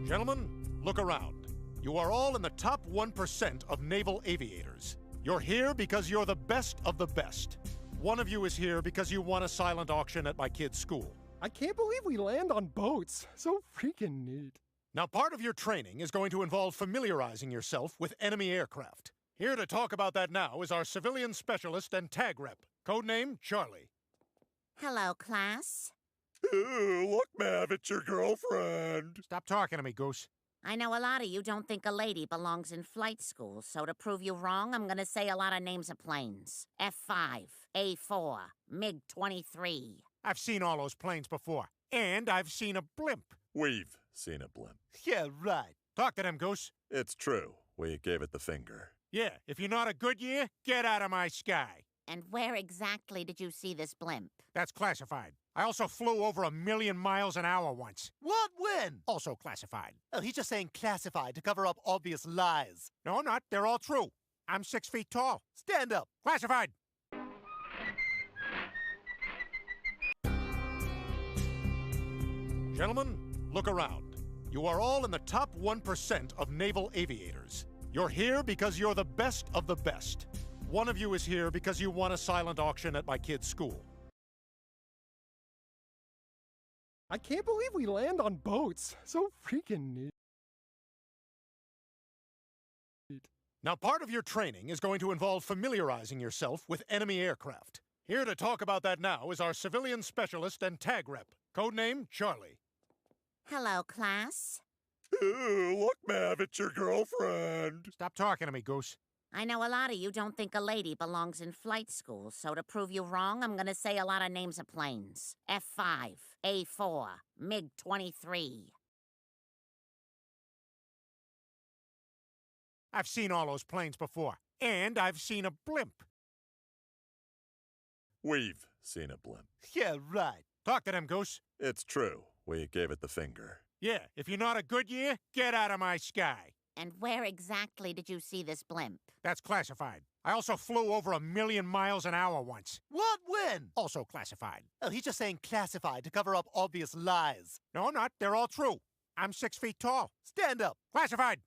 Gentlemen, look around. You are all in the top 1% of naval aviators. You're here because you're the best of the best. One of you is here because you won a silent auction at my kid's school. I can't believe we land on boats. So freaking neat. Now, part of your training is going to involve familiarizing yourself with enemy aircraft. Here to talk about that now is our civilian specialist and tag rep, codename Charlie. Hello, class. Look, Mav, it's your girlfriend. Stop talking to me, Goose. I know a lot of you don't think a lady belongs in flight school, so to prove you wrong, I'm gonna say a lot of names of planes. F-5, A-4, MiG-23. I've seen all those planes before, and I've seen a blimp. We've seen a blimp. Yeah, right. Talk to them, Goose. It's true. We gave it the finger. Yeah, if you're not a Goodyear, get out of my sky. And where exactly did you see this blimp? That's classified. I also flew over 1,000,000 miles an hour once. What? When? Also classified. Oh, he's just saying classified to cover up obvious lies. No, I'm not. They're all true. I'm 6 feet tall. Stand up. Classified. Gentlemen, look around. You are all in the top 1% of naval aviators. You're here because you're the best of the best. One of you is here because you won a silent auction at my kid's school. I can't believe we land on boats. So freaking neat. Now, part of your training is going to involve familiarizing yourself with enemy aircraft. Here to talk about that now is our civilian specialist and tag rep, codename Charlie. Hello, class. Look, Mav, it's your girlfriend. Stop talking to me, Goose. I know a lot of you don't think a lady belongs in flight school, so to prove you wrong, I'm gonna say a lot of names of planes. F-5, A-4, MiG-23. I've seen all those planes before, and I've seen a blimp. We've seen a blimp. Yeah, right. Talk to them, Goose. It's true. We gave it the finger. Yeah, if you're not a Goodyear, get out of my sky. And where exactly did you see this blimp? That's classified. I also flew over 1,000,000 miles an hour once. What? When? Also classified. Oh, he's just saying classified to cover up obvious lies. No, I'm not. They're all true. I'm 6 feet tall. Stand up. Classified.